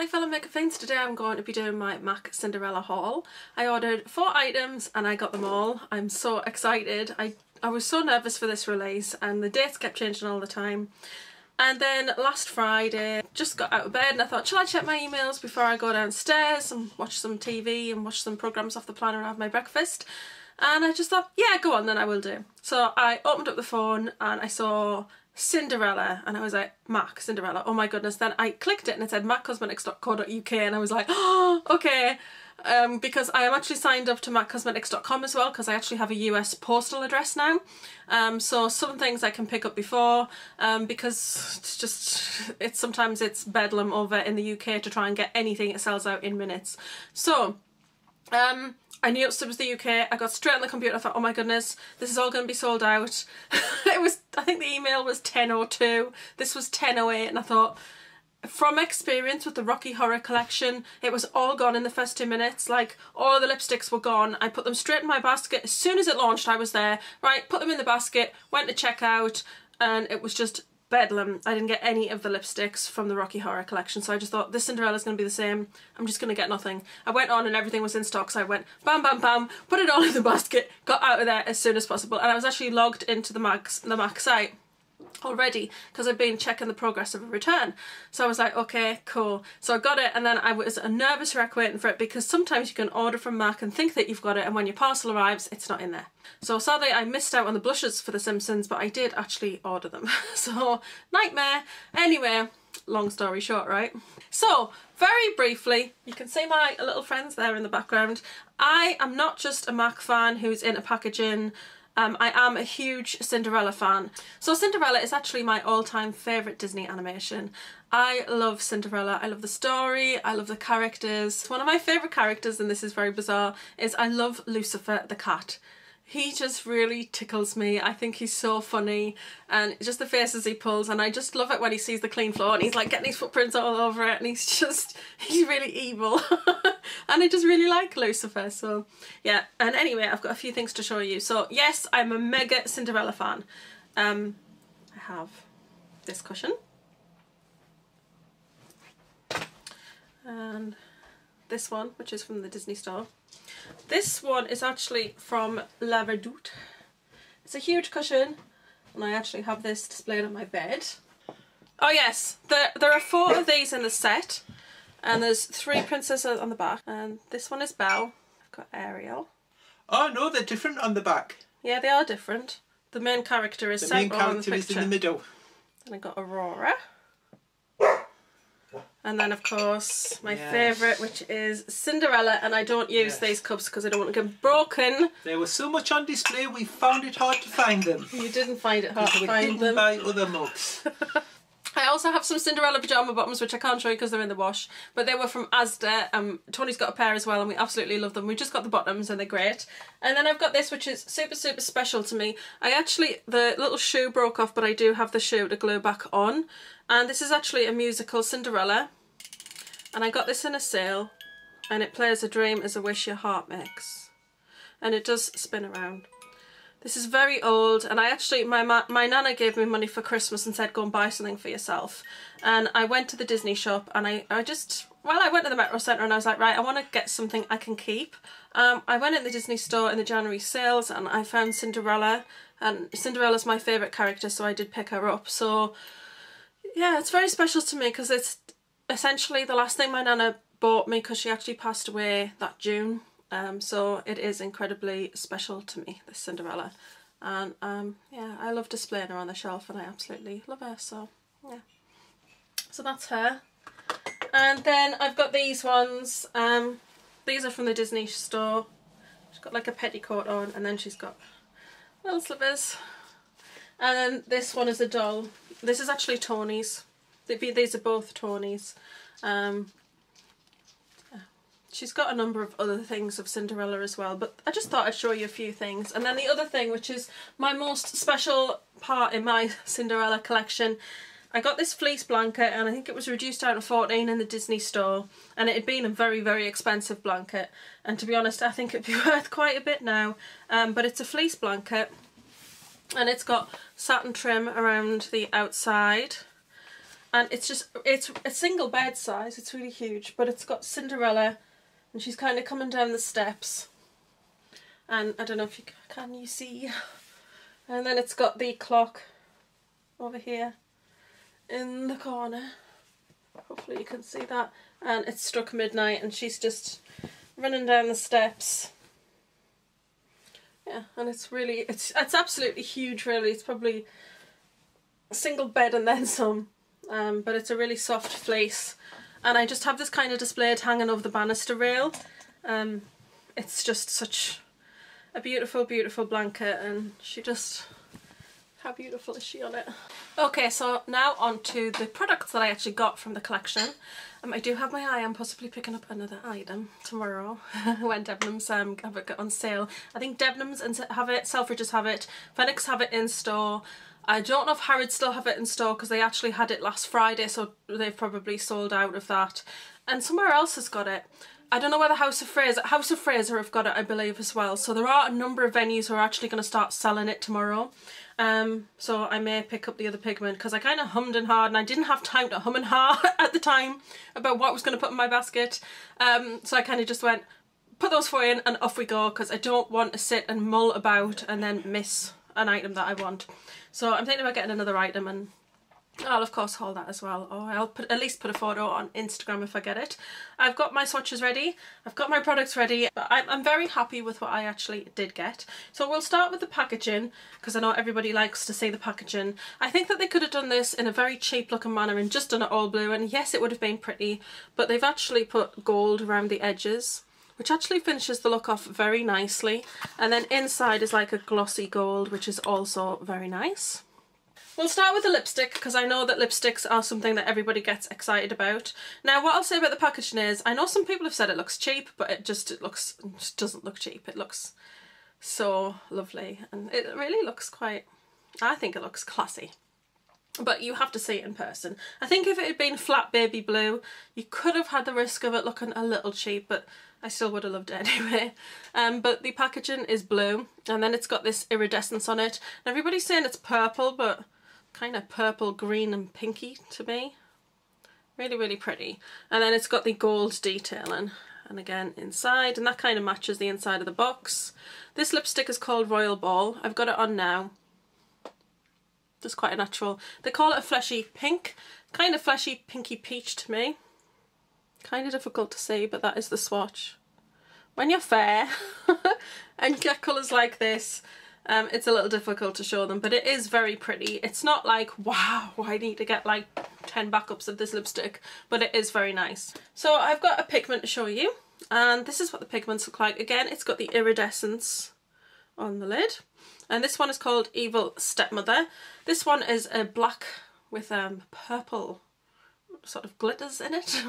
Hi fellow makeup fiends, today I'm going to be doing my MAC Cinderella haul. I ordered 4 items and I got them all. I'm so excited. I was so nervous for this release and the dates kept changing all the time. And then last Friday, just got out of bed and I thought, shall I check my emails before I go downstairs and watch some TV and watch some programmes off the planner and have my breakfast? And I just thought, yeah, go on then, I will do. So I opened up the phone and I saw Cinderella and I was like, MAC Cinderella, oh my goodness. Then I clicked it and it said maccosmetics.co.uk and I was like, oh, okay. Because I am actually signed up to maccosmetics.com as well, because I actually have a US postal address now. So some things I can pick up before, because sometimes it's bedlam over in the UK to try and get anything. It sells out in minutes. So I knew it was the UK. I got straight on the computer. I thought, oh my goodness, this is all going to be sold out. I think the email was 10:02. This was 10:08, and I thought, from experience with the Rocky Horror collection, it was all gone in the first 2 minutes. Like, all the lipsticks were gone. I put them straight in my basket. As soon as it launched, I was there. Right, put them in the basket, went to checkout, and it was just bedlam. I didn't get any of the lipsticks from the Rocky Horror collection, so I just thought, this Cinderella's going to be the same. I'm just going to get nothing. I went on and everything was in stock, so I went bam, bam, bam, put it all in the basket, got out of there as soon as possible, and I was actually logged into the MAC site already because I've been checking the progress of a return. So I was like, okay, cool. So I got it, and then I was a nervous wreck waiting for it, because sometimes you can order from MAC and think that you've got it, and when your parcel arrives, it's not in there. So sadly I missed out on the blushes for The Simpsons, but I did actually order them. So nightmare. Anyway, long story short, right? So very briefly, you can see my little friends there in the background. I am not just a MAC fan who's into packaging. I am a huge Cinderella fan. So Cinderella is actually my all-time favourite Disney animation. I love Cinderella, I love the story, I love the characters. One of my favourite characters, and this is very bizarre, is I love Lucifer the cat. He just really tickles me. I think he's so funny, and just the faces he pulls, and I just love it when he sees the clean floor and he's like getting his footprints all over it, and he's really evil. And I just really like Lucifer, so yeah. And anyway, I've got a few things to show you. So yes, I'm a mega Cinderella fan. I have this cushion. And this one, which is from the Disney store. This one is actually from La Redoute. It's a huge cushion, and I actually have this displayed on my bed. Oh yes, there are 4 of these in the set, and there's 3 princesses on the back, and this one is Belle. I've got Ariel. Oh no, they're different on the back. Yeah, they are different. The main character is central on the picture. The main character is in the middle. And I've got Aurora. And then of course my favourite, which is Cinderella, and I don't use these cups because I don't want to get broken. There was so much on display we found it hard to find them. You didn't find it hard to find them. Buy other mugs. I also have some Cinderella pyjama bottoms, which I can't show you because they're in the wash, but they were from Asda. Tony's got a pair as well and we absolutely love them. We just got the bottoms and they're great. And then I've got this, which is super special to me. The little shoe broke off, but I do have the shoe to glue back on. And this is actually a musical, Cinderella. And I got this in a sale, and it plays A Dream is a Wish Your Heart Makes. And it does spin around. This is very old, and my nana gave me money for Christmas and said, go and buy something for yourself. And I went to the Disney shop, and I went to the Metro Centre and I was like, right, I want to get something I can keep. I went in the Disney store in the January sales and I found Cinderella, and Cinderella's my favourite character, so I did pick her up. So yeah, it's very special to me because it's essentially the last thing my nana bought me, because she actually passed away that June. So it is incredibly special to me, this Cinderella. And yeah, I love displaying her on the shelf and I absolutely love her, so yeah. So that's her. And then I've got these ones. These are from the Disney store. She's got like a petticoat on, and then she's got little slippers. And then this one is a doll. This is actually Tony's. These are both Tony's. She's got a number of other things of Cinderella as well, but I just thought I'd show you a few things. And then the other thing, which is my most special part in my Cinderella collection, I got this fleece blanket, and I think it was reduced down to 14 in the Disney store, and it had been a very expensive blanket, and to be honest I think it'd be worth quite a bit now. But it's a fleece blanket, and it's got satin trim around the outside, And it's a single bed size, it's really huge, but it's got Cinderella and she's kind of coming down the steps. And I don't know if you can you see. And then it's got the clock over here in the corner. Hopefully you can see that. And it's struck midnight and she's just running down the steps. Yeah, and it's really, it's absolutely huge really. It's probably a single bed and then some. But it's a really soft fleece. And I just have this kind of displayed hanging over the banister rail. It's just such a beautiful, beautiful blanket, and she just, how beautiful is she on it? Okay, so now on to the products that I actually got from the collection. I do have my eye on possibly picking up another item tomorrow when Debenhams have it on sale. I think Debenhams have it, Selfridges have it, Phoenix have it in store. I don't know if Harrods still have it in store because they actually had it last Friday, so they've probably sold out of that. And somewhere else has got it. I don't know whether House of Fraser have got it, I believe, as well. So there are a number of venues who are actually going to start selling it tomorrow. So I may pick up the other pigment because I kind of hummed and hawed and I didn't have time to hum and haw at the time about what I was going to put in my basket. So I kind of just went, put those four in and off we go, because I don't want to sit and mull about and then miss an item that I want. So I'm thinking about getting another item, and I'll of course haul that as well, or I'll at least put a photo on Instagram if I get it. I've got my swatches ready, I've got my products ready, but I'm very happy with what I actually did get. So we'll start with the packaging, because I know everybody likes to see the packaging. I think that they could have done this in a very cheap looking manner and just done it all blue, and yes, it would have been pretty, but they've actually put gold around the edges, which actually finishes the look off very nicely. And then inside is like a glossy gold, which is also very nice. We'll start with the lipstick, because I know that lipsticks are something that everybody gets excited about. Now, what I'll say about the packaging is, I know some people have said it looks cheap, but it just doesn't look cheap. It looks so lovely, and it really looks quite, I think it looks classy. But you have to see it in person. I think if it had been flat baby blue, you could have had the risk of it looking a little cheap, but I still would have loved it anyway. But the packaging is blue, and then it's got this iridescence on it. And everybody's saying it's purple, but kind of purple, green and pinky to me. Really, really pretty. And then it's got the gold detailing, and again inside, and that kind of matches the inside of the box. This lipstick is called Royal Ball. I've got it on now. Just quite a natural. They call it a fleshy pink. Kind of fleshy pinky peach to me. Kind of difficult to see, but that is the swatch. When you're fair and you get colours like this, it's a little difficult to show them, but it is very pretty. It's not like, wow, I need to get like 10 backups of this lipstick, but it is very nice. So I've got a pigment to show you, and this is what the pigments look like. Again, it's got the iridescence on the lid, and this one is called Evil Stepmother. This one is a black with purple sort of glitters in it.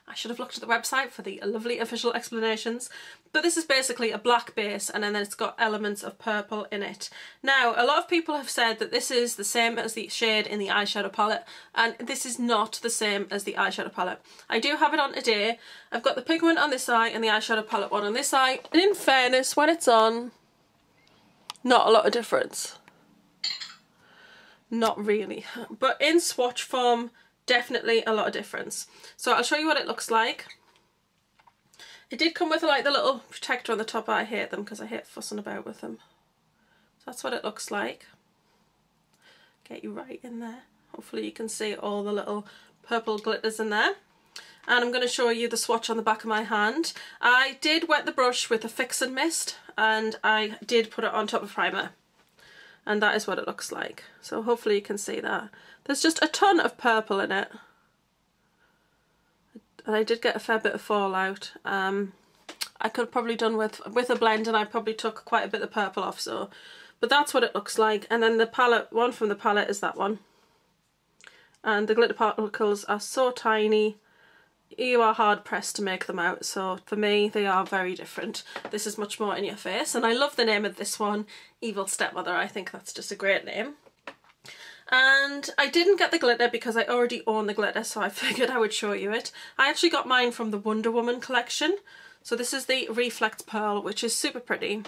I should have looked at the website for the lovely official explanations. But this is basically a black base, and then it's got elements of purple in it. Now, a lot of people have said that this is the same as the shade in the eyeshadow palette, and this is not the same as the eyeshadow palette. I do have it on today. I've got the pigment on this eye and the eyeshadow palette one on this eye. And in fairness, when it's on, not a lot of difference. Not really. But in swatch form, definitely a lot of difference. So I'll show you what it looks like. It did come with like the little protector on the top. I hate them because I hate fussing about with them. So that's what it looks like. Get you right in there. Hopefully you can see all the little purple glitters in there. And I'm going to show you the swatch on the back of my hand. I did wet the brush with a Fix and Mist, and I did put it on top of primer. And that is what it looks like. So hopefully you can see that. There's just a ton of purple in it. And I did get a fair bit of fallout. I could have probably done with a blend, and I probably took quite a bit of purple off. So, but that's what it looks like. And then the palette, one from the palette is that one. And the glitter particles are so tiny. You are hard pressed to make them out, so for me they are very different. This is much more in your face, and I love the name of this one, Evil Stepmother. I think that's just a great name. And I didn't get the glitter because I already own the glitter, so I figured I would show you it. I actually got mine from the Wonder Woman collection. So this is the Reflect Pearl, which is super pretty.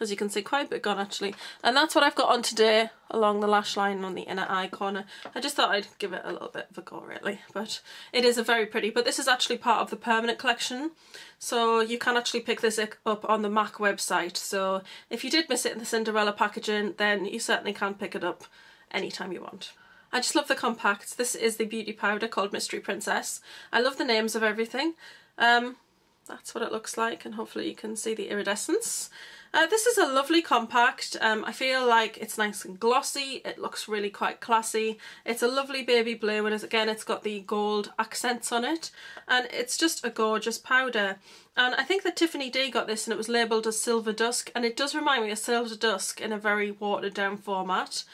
As you can see, quite a bit gone actually. And that's what I've got on today along the lash line on the inner eye corner. I just thought I'd give it a little bit of a go really, but it is a very pretty. But this is actually part of the permanent collection, so you can actually pick this up on the MAC website. So if you did miss it in the Cinderella packaging, then you certainly can pick it up anytime you want. I just love the compacts. This is the beauty powder called Mystery Princess. I love the names of everything. That's what it looks like, and hopefully you can see the iridescence. This is a lovely compact. I feel like it's nice and glossy. It looks really quite classy. It's a lovely baby blue, and again it's got the gold accents on it, and it's just a gorgeous powder. And I think that Tiffany D got this and it was labelled as Silver Dusk, and it does remind me of Silver Dusk in a very watered down format.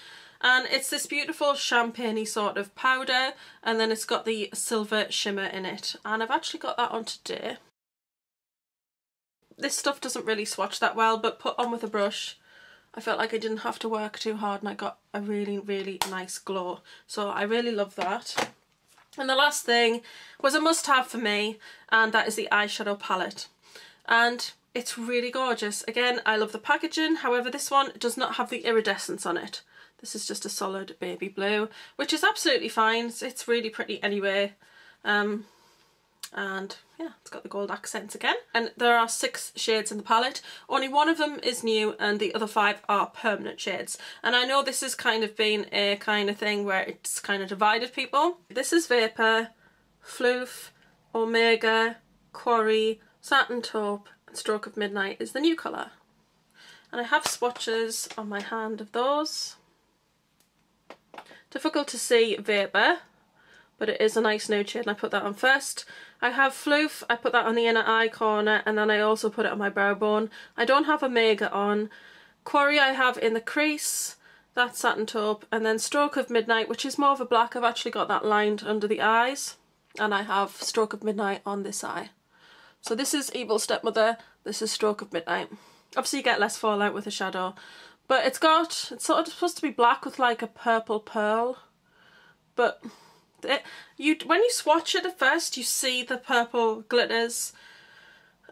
And it's this beautiful champagne-y sort of powder, and then it's got the silver shimmer in it, and I've actually got that on today. This stuff doesn't really swatch that well, but put on with a brush, I felt like I didn't have to work too hard and I got a really, really nice glow. So I really love that. And the last thing was a must-have for me, and that is the eyeshadow palette. And it's really gorgeous. Again, I love the packaging, however this one does not have the iridescence on it. This is just a solid baby blue, which is absolutely fine. It's really pretty anyway. And yeah, it's got the gold accents again. And there are 6 shades in the palette. Only one of them is new and the other 5 are permanent shades. And I know this has kind of been a kind of thing where it's kind of divided people. This is Vapor, Floof, Omega, Quarry, Satin Taupe and Stroke of Midnight is the new colour. And I have swatches on my hand of those. Difficult to see Vapor, but it is a nice nude shade and I put that on first. I have Floof, I put that on the inner eye corner, and then I also put it on my brow bone. I don't have Omega on. Quarry I have in the crease, that's Satin Taupe, and then Stroke of Midnight, which is more of a black. I've actually got that lined under the eyes, and I have Stroke of Midnight on this eye. So this is Evil Stepmother, this is Stroke of Midnight. Obviously you get less fallout with a shadow, but it's sort of supposed to be black with like a purple pearl, but when you swatch it at first you see the purple glitters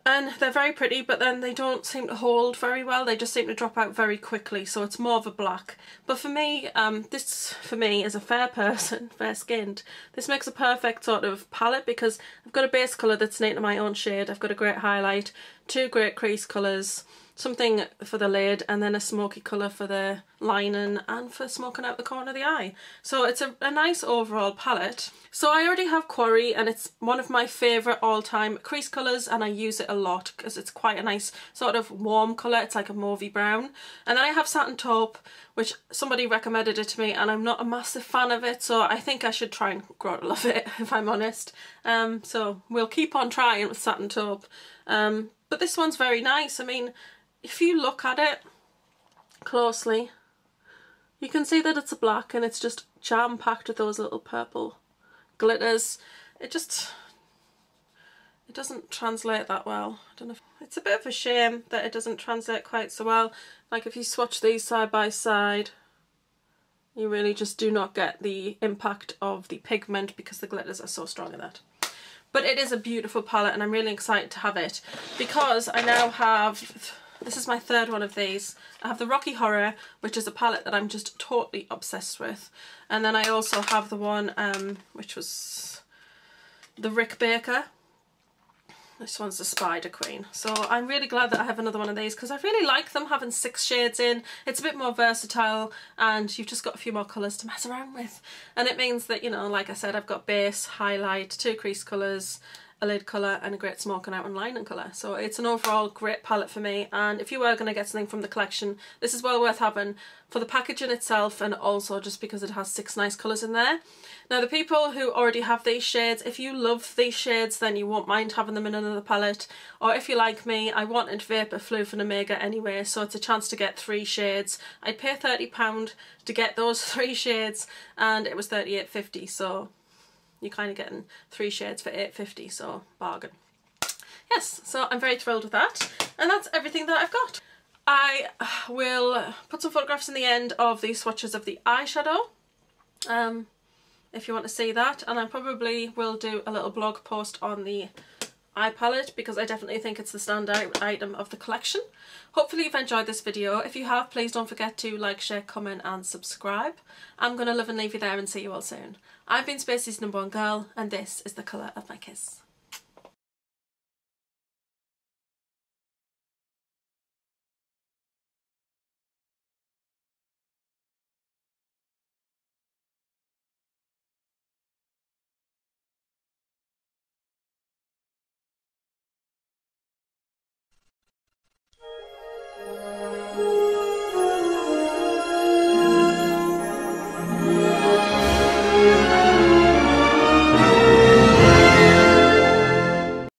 and they're very pretty, but then they don't seem to hold very well. They just seem to drop out very quickly, so it's more of a black. But for me, this for me as a fair person, fair skinned, this makes a perfect sort of palette because I've got a base colour that's neat to my own shade, I've got a great highlight, 2 great crease colours, something for the lid, and then a smoky colour for the lining and for smoking out the corner of the eye. So it's a nice overall palette. So I already have Quarry, and it's one of my favourite all-time crease colours, and I use it a lot because it's quite a nice sort of warm colour. It's like a mauvey brown. And then I have Satin Taupe, which somebody recommended it to me, and I'm not a massive fan of it, so I think I should try and grow to love it if I'm honest. So we'll keep on trying with Satin Taupe. But this one's very nice. I mean, if you look at it closely, you can see that it's a black and it's just jam-packed with those little purple glitters. It doesn't translate that well. I don't know. It's a bit of a shame that it doesn't translate quite so well. Like if you swatch these side by side, you really just do not get the impact of the pigment because the glitters are so strong in that. But it is a beautiful palette and I'm really excited to have it because I now have... This is my 3rd one of these. I have the Rocky Horror, which is a palette that I'm just totally obsessed with. And then I also have the one, which was the Rick Baker. This one's the Spider Queen. So I'm really glad that I have another one of these because I really like them having 6 shades in. It's a bit more versatile and you've just got a few more colours to mess around with. And it means that, you know, like I said, I've got base, highlight, 2 crease colours, a lid colour and a great smoking out and lining colour. So it's an overall great palette for me, and if you were going to get something from the collection, this is well worth having for the packaging itself and also just because it has 6 nice colours in there. Now the people who already have these shades, if you love these shades then you won't mind having them in another palette, or if you like me, I wanted Vapor, Floof and Omega anyway, so it's a chance to get 3 shades. I'd pay £30 to get those 3 shades and it was $38.50, so you're kind of getting 3 shades for $8.50, so bargain. Yes, so I'm very thrilled with that, and that's everything that I've got. I will put some photographs in the end of the swatches of the eyeshadow, if you want to see that, and I probably will do a little blog post on the eye palette because I definitely think it's the standout item of the collection. Hopefully you've enjoyed this video. If you have, please don't forget to like, share, comment and subscribe. I'm going to love and leave you there and see you all soon. I've been Spacey's #1 girl and this is the colour of my kiss.